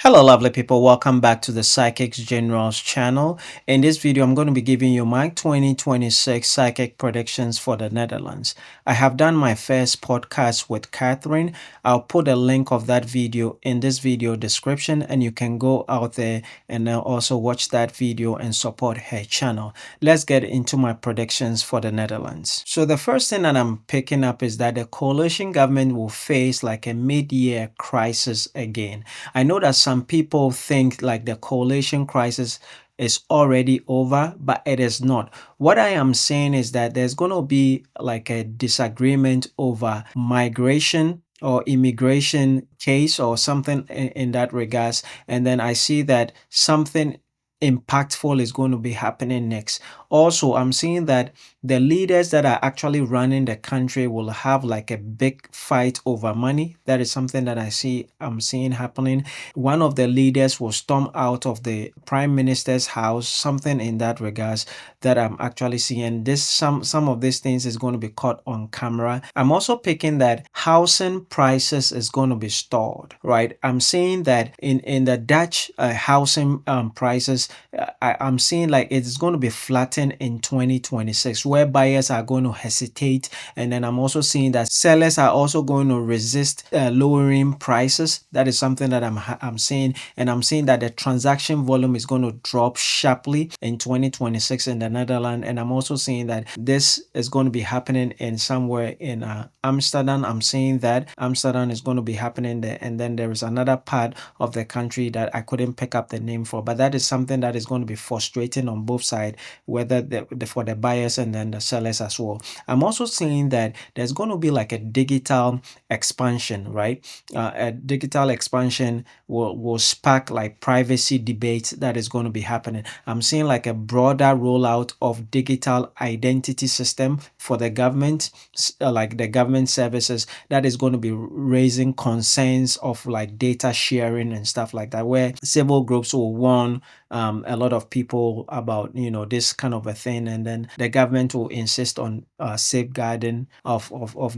Hello lovely people, welcome back to the Psychics Generals channel. In this video I'm going to be giving you my 2026 psychic predictions for the Netherlands. I have done my first podcast with Catherine. I'll put a link of that video in this video description and you can go out there and also watch that video and support her channel. Let's get into my predictions for the Netherlands. So the first thing that I'm picking up is that the coalition government will face like a mid-year crisis again. I know that some people think like the coalition crisis is already over, but it is not. What I am saying is that there's going to be like a disagreement over migration or immigration case or something in that regards. And then I see that something impactful is going to be happening next. Also, I'm seeing that the leaders that are actually running the country will have like a big fight over money. That is something that I'm seeing happening. One of the leaders will storm out of the prime minister's house, something in that regards that I'm actually seeing. This some of these things is going to be caught on camera. I'm also picking that housing prices is going to be stalled, right? I'm seeing that in the Dutch housing prices, I'm seeing like it's going to be flattened in 2026, where buyers are going to hesitate, and then I'm also seeing that sellers are also going to resist lowering prices. That is something that I'm seeing, and I'm seeing that the transaction volume is going to drop sharply in 2026 in the Netherlands, and I'm also seeing that this is going to be happening in somewhere in Amsterdam. I'm seeing that Amsterdam is going to be happening there, and then there is another part of the country that I couldn't pick up the name for, but that is something that is going to be frustrating on both sides, whether for the buyers and then the sellers as well. I'm also seeing that there's going to be like a digital expansion, right? A digital expansion will spark like privacy debates that is going to be happening. I'm seeing like a broader rollout of digital identity system for the government, like the government services, that is going to be raising concerns of like data sharing and stuff like that, where civil groups will warn a lot of people about this kind of a thing, and then the government will insist on safeguarding of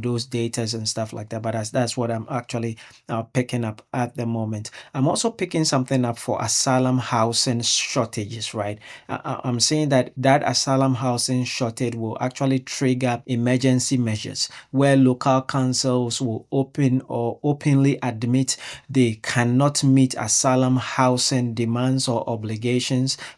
those datas and stuff like that. But that's what I'm actually picking up at the moment. I'm also picking something up for asylum housing shortages, right? I'm saying that asylum housing shortage will actually trigger emergency measures where local councils will openly admit they cannot meet asylum housing demands or obligations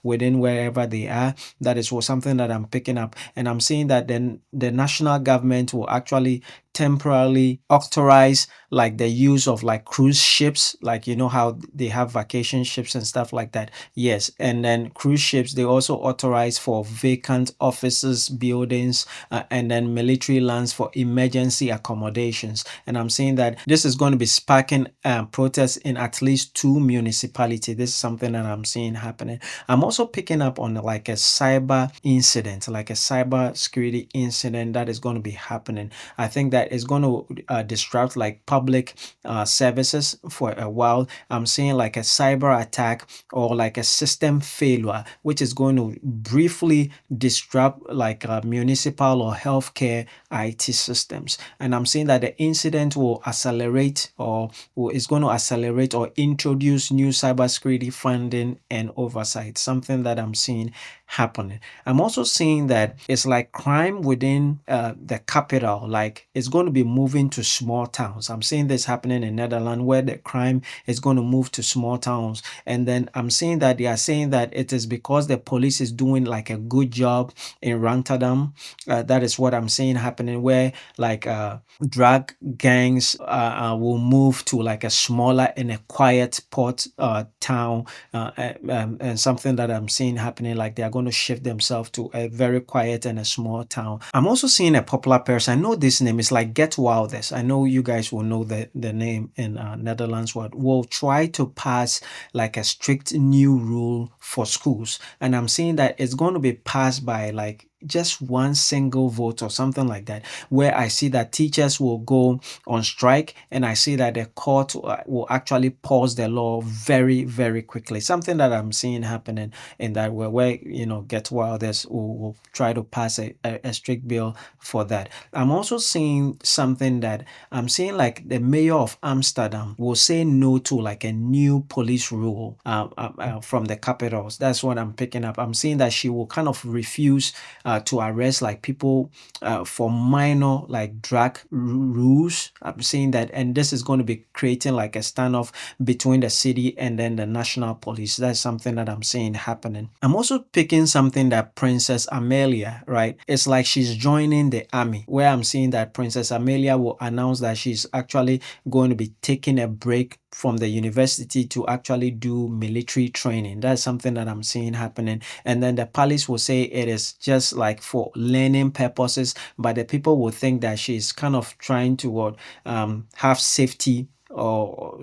within wherever they are. That is something that I'm picking up, and I'm seeing that then the national government will actually temporarily authorize like the use of like cruise ships, like how they have vacation ships and stuff like that. Yes, and then cruise ships, they also authorize for vacant offices, buildings, and then military lands for emergency accommodations. And I'm saying that this is going to be sparking protests in at least two municipalities. This is something that I'm seeing happening. I'm also picking up on like a cyber incident, like a cyber security incident that is going to be happening. I think that is going to disrupt like public services for a while. I'm seeing like a cyber attack or like a system failure, which is going to briefly disrupt like municipal or healthcare IT systems. And I'm seeing that the incident will accelerate or is going to accelerate or introduce new cybersecurity funding and oversight, something that I'm seeing happening. I'm also seeing that it's like crime within the capital, like it's going to be moving to small towns. I'm seeing this happening in Netherlands where the crime is going to move to small towns. And then I'm seeing that they are saying that it is because the police is doing like a good job in Rotterdam. That is what I'm seeing happening, where like drug gangs will move to like a smaller and a quiet port town, and something that I'm seeing happening, like they are going to shift themselves to a very quiet and a small town. I'm also seeing a popular person. I know this name is like Get Wildest. I know you guys will know the name in Netherlands. What will try to pass like a strict new rule for schools, and I'm seeing that it's going to be passed by like just one single vote or something like that, where I see that teachers will go on strike, and I see that the court will actually pause the law very, very quickly. Something that I'm seeing happening in that way, where, get wilders will try to pass a strict bill for that. I'm also seeing something that I'm seeing, like the mayor of Amsterdam will say no to like a new police rule from the capitals. That's what I'm picking up. I'm seeing that she will kind of refuse to arrest like people for minor like drug rules. I'm seeing that, and this is going to be creating like a standoff between the city and then the national police. That's something that I'm seeing happening. I'm also picking something that Princess Amelia, right? It's like she's joining the army, where I'm seeing that Princess Amelia will announce that she's actually going to be taking a break from the university to actually do military training. That's something that I'm seeing happening. And then the palace will say it is just like for learning purposes, but the people will think that she's kind of trying to have safety, or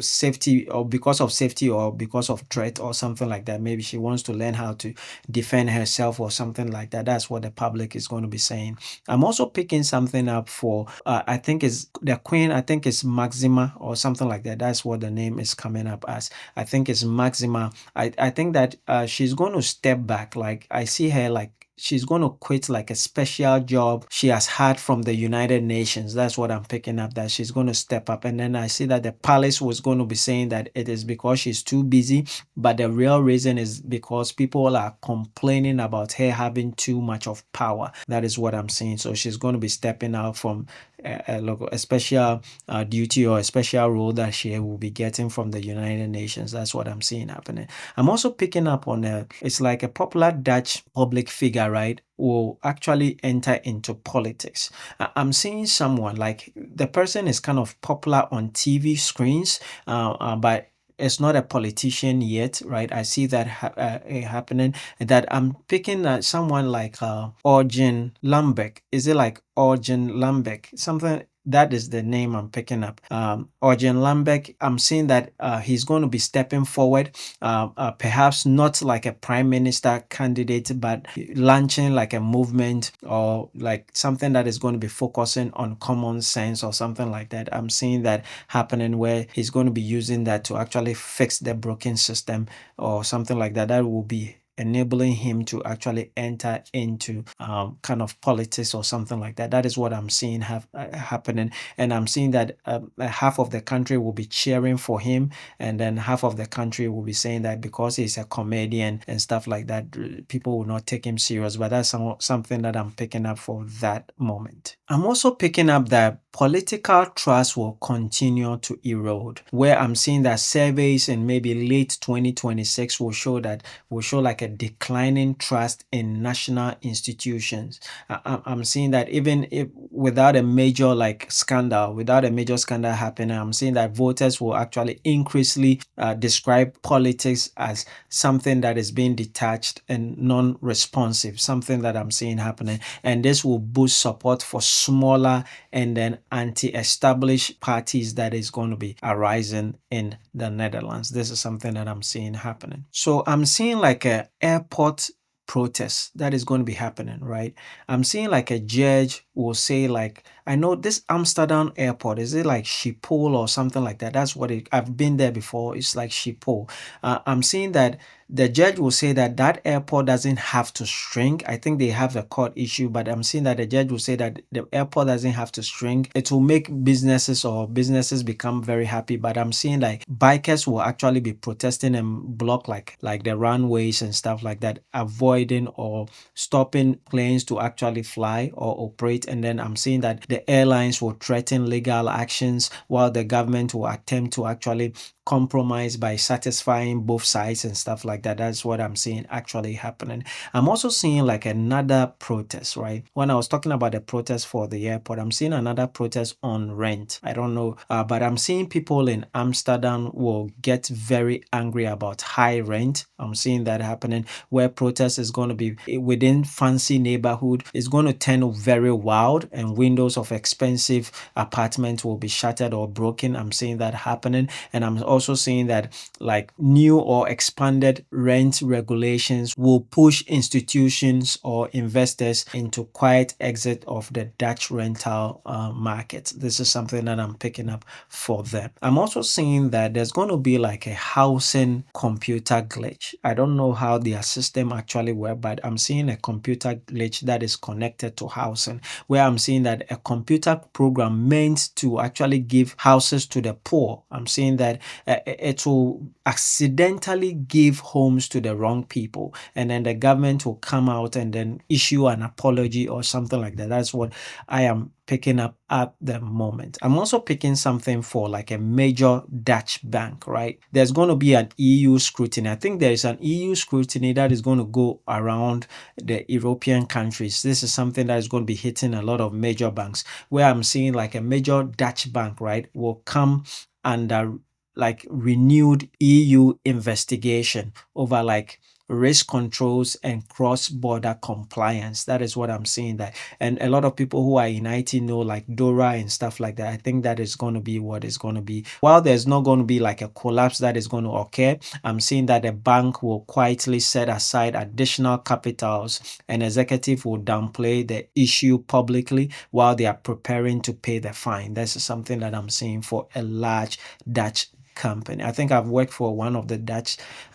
because of safety, or because of threat or something like that. Maybe she wants to learn how to defend herself or something like that. That's what the public is going to be saying. I'm also picking something up for I think is the queen. I think it's Maxima or something like that. That's what the name is coming up as. I think it's Maxima. I think that she's going to step back. Like I see her like she's going to quit like a special job she has had from the United Nations. That's what I'm picking up, that she's going to step up. And then I see that the palace was going to be saying that it is because she's too busy, but the real reason is because people are complaining about her having too much of power. That is what I'm saying. So she's going to be stepping out from a special duty or a special role that she will be getting from the United Nations. That's what I'm seeing happening. I'm also picking up on it's like a popular Dutch public figure, right, will actually enter into politics. I'm seeing someone like the person is kind of popular on TV screens, but it's not a politician yet, right? I see that happening. That I'm picking someone like Orjan Lambek. Is it like Orjan Lambek? Something, that is the name I'm picking up. Orjan Lambek, I'm seeing that he's going to be stepping forward, perhaps not like a prime minister candidate, but launching like a movement or like something that is going to be focusing on common sense or something like that. I'm seeing that happening, where he's going to be using that to actually fix the broken system or something like that. That will be enabling him to actually enter into kind of politics or something like that. That is what I'm seeing happening. And I'm seeing that half of the country will be cheering for him, and then half of the country will be saying that because he's a comedian and stuff like that, people will not take him serious. But that's something that I'm picking up for that moment. I'm also picking up that political trust will continue to erode, where I'm seeing that surveys in maybe late 2026 will show like a declining trust in national institutions. I'm seeing that even if without a major like scandal, without a major scandal happening, I'm seeing that voters will actually increasingly describe politics as something that is being detached and non-responsive, something that I'm seeing happening. And this will boost support for smaller and then anti-established parties that is going to be arising in the Netherlands. This is something that I'm seeing happening. So I'm seeing like a airport protest that is going to be happening, right? I'm seeing like a judge will say like, I know this Amsterdam airport, is it like Schiphol or something like that? That's what I've been there before. It's like Schiphol. I'm seeing that the judge will say that that airport doesn't have to shrink. I think they have a court issue, but I'm seeing that the judge will say that the airport doesn't have to shrink. It will make businesses become very happy. But I'm seeing like bikers will actually be protesting and block like the runways and stuff like that, avoiding or stopping planes to actually fly or operate. And then I'm seeing that the airlines will threaten legal actions, while the government will attempt to actually compromise by satisfying both sides and stuff like that. That's what I'm seeing actually happening. I'm also seeing like another protest, right? When I was talking about the protest for the airport, I'm seeing another protest on rent. I don't know, but I'm seeing people in Amsterdam will get very angry about high rent. I'm seeing that happening, where protest is going to be within fancy neighborhood. It's going to turn very wild, and windows of expensive apartments will be shattered or broken. I'm seeing that happening. And I'm also seeing that like new or expanded rent regulations will push institutions or investors into quiet exit of the Dutch rental market. This is something that I'm picking up for them. I'm also seeing that there's going to be like a housing computer glitch. I don't know how their system actually works, but I'm seeing a computer glitch that is connected to housing, where I'm seeing that a computer program meant to actually give houses to the poor. I'm seeing that it will accidentally give homes to the wrong people, and then the government will come out and then issue an apology or something like that. That's what I am picking up at the moment. I'm also picking something for like a major Dutch bank, right? There's going to be an EU scrutiny. I think there is an EU scrutiny that is going to go around the European countries. This is something that is going to be hitting a lot of major banks, where I'm seeing like a major Dutch bank, right, will come under like renewed EU investigation over like risk controls and cross-border compliance. That is what I'm seeing that. And a lot of people who are in IT know like DORA and stuff like that. I think that is going to be what is going to be. While there's not going to be like a collapse that is going to occur, I'm seeing that the bank will quietly set aside additional capitals, and executive will downplay the issue publicly while they are preparing to pay the fine. This is something that I'm seeing for a large Dutch company. I think I've worked for one of the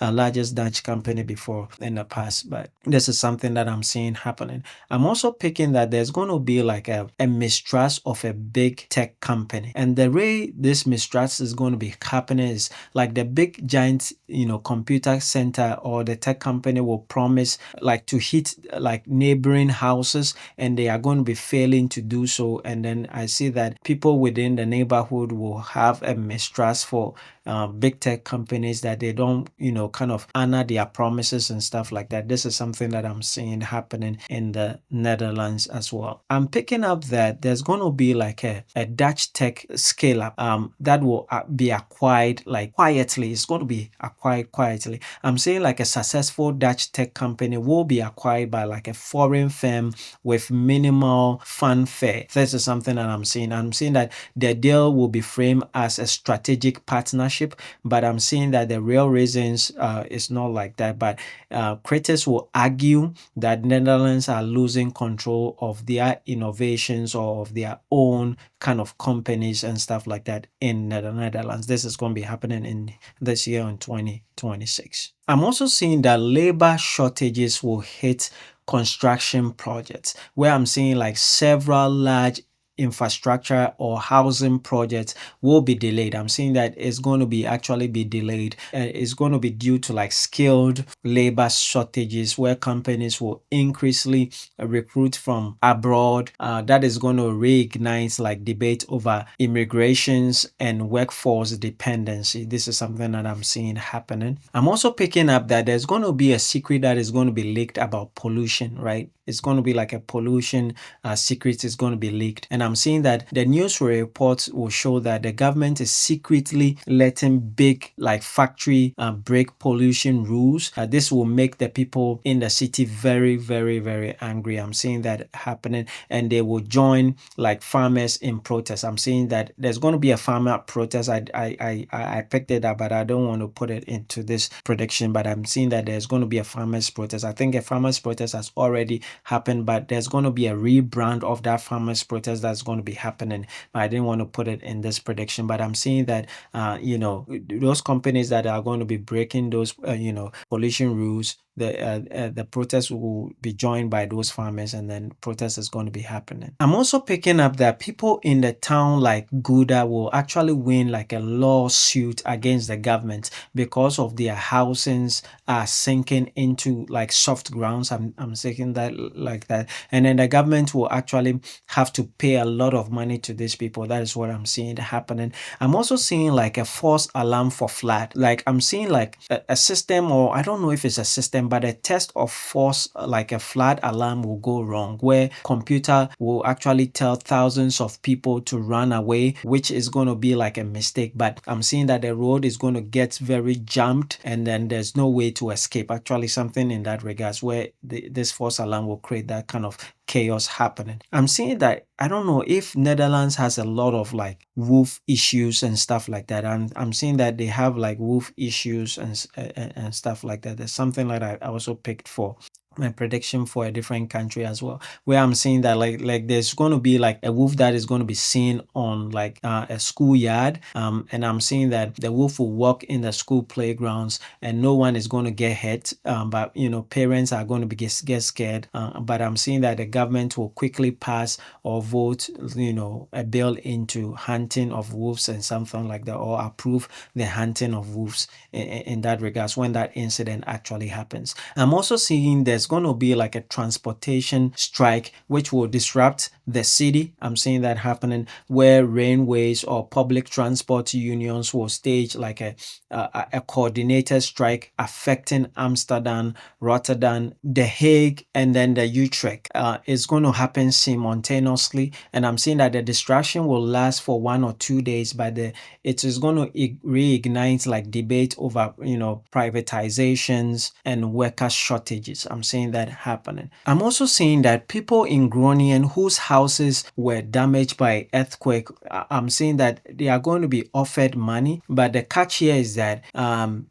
largest Dutch company before in the past, but this is something that I'm seeing happening. I'm also picking that there's going to be like a mistrust of a big tech company, and the way this mistrust is going to be happening is like the big giant, computer center or the tech company will promise like to hit like neighboring houses, and they are going to be failing to do so. And then I see that people within the neighborhood will have a mistrust for big tech companies, that they don't, kind of honor their promises and stuff like that. This is something that I'm seeing happening in the Netherlands as well. I'm picking up that there's going to be like a Dutch tech scale up that will be acquired like quietly. It's going to be acquired quietly. I'm saying like a successful Dutch tech company will be acquired by like a foreign firm with minimal fanfare. This is something that I'm seeing. I'm seeing that the deal will be framed as a strategic partnership, but I'm seeing that the real reasons is not like that. But critics will argue that Netherlands are losing control of their innovations or of their own kind of companies and stuff like that in the Netherlands. This is going to be happening in this year in 2026. I'm also seeing that labor shortages will hit construction projects, where I'm seeing like several large infrastructure or housing projects will be delayed. I'm seeing that it's going to be actually be delayed. It's going to be due to like skilled labor shortages, where companies will increasingly recruit from abroad. That is going to reignite like debate over immigrations and workforce dependency. This is something that I'm seeing happening. I'm also picking up that there's going to be a secret that is going to be leaked about pollution, right? It's going to be like a pollution secret is going to be leaked. And I'm seeing that the news reports will show that the government is secretly letting big like factory break pollution rules. This will make the people in the city very, very, very angry. I'm seeing that happening, and they will join like farmers in protest. I'm seeing that there's going to be a farmer protest. I picked it up, but I don't want to put it into this prediction. But I'm seeing that there's going to be a farmers protest. I think a farmers protest has already happened, but there's going to be a rebrand of that farmers protest that's going to be happening. I didn't want to put it in this prediction, but I'm seeing that those companies that are going to be breaking those pollution rules, the protest will be joined by those farmers, and then protest is going to be happening. I'm also picking up that people in the town like Gouda will actually win like a lawsuit against the government because of their housings are sinking into like soft grounds. I'm saying that like that, and then the government will actually have to pay a lot of money to these people. That is what I'm seeing happening. I'm also seeing like a false alarm for flood. Like I'm seeing like a system, or I don't know if it's a system, but a test of false like a flood alarm will go wrong, where computer will actually tell thousands of people to run away, which is going to be like a mistake. But I'm seeing that the road is going to get very jammed, and then there's no way to escape. Actually, something in that regards, where this false alarm will create that kind of chaos happening. I'm seeing that I don't know if Netherlands has a lot of like wolf issues and stuff like that. I'm seeing that they have like wolf issues and stuff like that. There's something like that I also picked for my prediction for a different country as well, where I'm seeing that like there's going to be like a wolf that is going to be seen on like a schoolyard, and I'm seeing that the wolf will walk in the school playgrounds and no one is going to get hurt, but parents are going to get scared, but I'm seeing that the government will quickly pass or vote a bill into hunting of wolves and something like that, or approve the hunting of wolves in that regards when that incident actually happens. I'm also seeing there's going to be like a transportation strike which will disrupt the city. I'm seeing that happening, where railways or public transport unions will stage like a coordinated strike affecting Amsterdam, Rotterdam, The Hague, and then the Utrecht. It's going to happen simultaneously, and I'm seeing that the distraction will last for 1 or 2 days, but it is going to reignite like debate over privatizations and worker shortages. I'm seeing that happening. I'm also seeing that people in Groningen whose houses were damaged by earthquake, I'm seeing that they are going to be offered money, but the catch here is that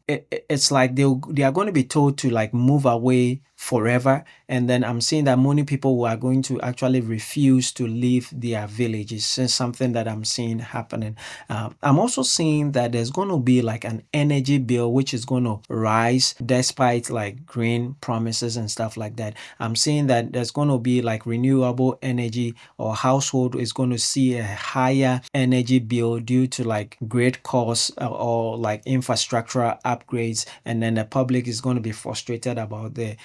it's like they are going to be told to like move away forever, and then I'm seeing that many people who are going to actually refuse to leave their villages. It's something that I'm seeing happening. I'm also seeing that there's going to be like an energy bill which is going to rise despite like green promises and stuff like that. I'm seeing that there's going to be like renewable energy, or household is going to see a higher energy bill due to like great costs, or like infrastructural upgrades, and then the public is going to be frustrated about the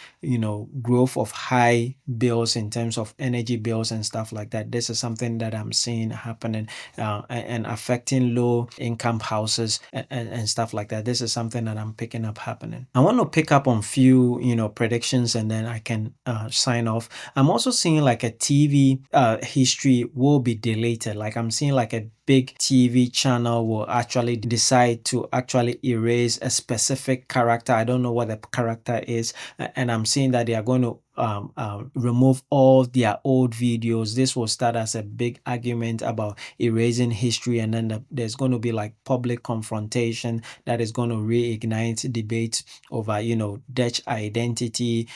growth of high bills in terms of energy bills and stuff like that. This is something that I'm seeing happening, and affecting low income houses and stuff like that. This is something that I'm picking up happening. I want to pick up on few predictions, and then I can sign off. I'm also seeing like a TV history will be deleted. Like I'm seeing like a big TV channel will actually decide to actually erase a specific character. I don't know what the character is, and I'm seeing that they are going to remove all their old videos. This will start as a big argument about erasing history, and then there's going to be like public confrontation that is going to reignite debate over Dutch identity,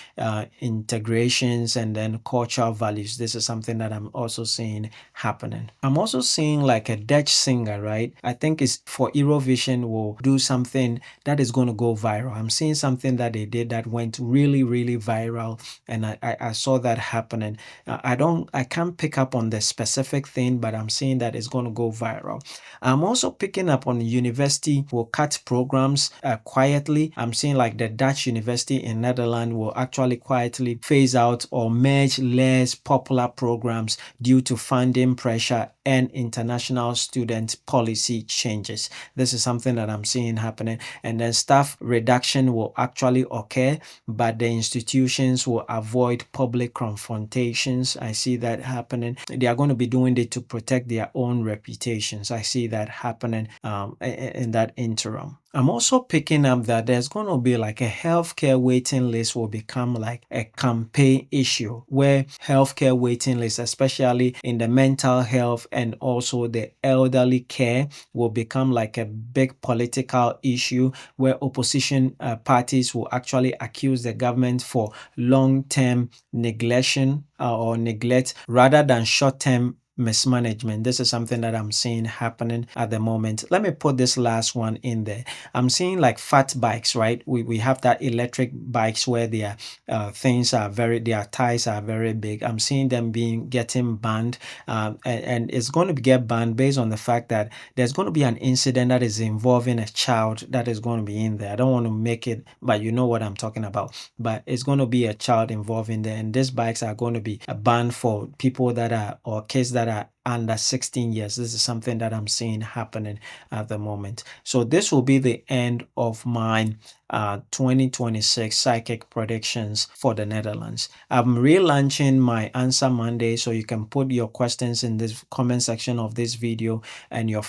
integrations, and then cultural values. This is something that I'm also seeing happening. I'm also seeing like a Dutch singer, right? I think it's for Eurovision will do something that is going to go viral. I'm seeing something that they did that went really, really viral, and I saw that happening. I can't pick up on the specific thing, but I'm seeing that it's going to go viral. I'm also picking up on university will cut programs quietly. I'm seeing like the Dutch university in Netherlands will actually quietly phase out or merge less popular programs due to funding pressure and international student policy changes. This is something that I'm seeing happening. And then staff reduction will actually occur, but the institutions will avoid public confrontations. I see that happening. They are going to be doing it to protect their own reputations. I see that happening in that interim. I'm also picking up that there's going to be like a healthcare waiting list will become like a campaign issue, where healthcare waiting lists, especially in the mental health and also the elderly care, will become like a big political issue, where opposition parties will actually accuse the government for long-term neglection or neglect rather than short-term mismanagement. This is something that I'm seeing happening at the moment. Let me put this last one in there. I'm seeing like fat bikes, right? We have that electric bikes where their their tires are very big. I'm seeing them getting banned, and it's going to get banned based on the fact that there's going to be an incident that is involving a child that is going to be in there. I don't want to make it, but you know what I'm talking about. But it's going to be a child involved in there, and these bikes are going to be banned for people that are or kids that are under 16 years. This is something that I'm seeing happening at the moment. So this will be the end of my 2026 psychic predictions for the Netherlands. I'm relaunching my Answer Monday, so you can put your questions in this comment section of this video, and your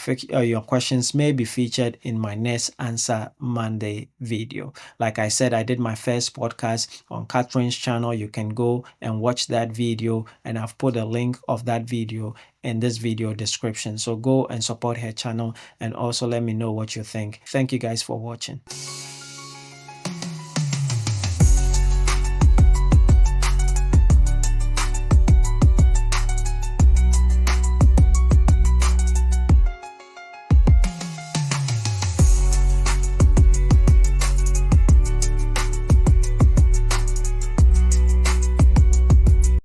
questions may be featured in my next Answer Monday video. Like I said, I did my first podcast on Catherine's channel. You can go and watch that video, and I've put a link of that video in this video description. So go and support her channel, and also let me know what you think. Thank you guys for watching.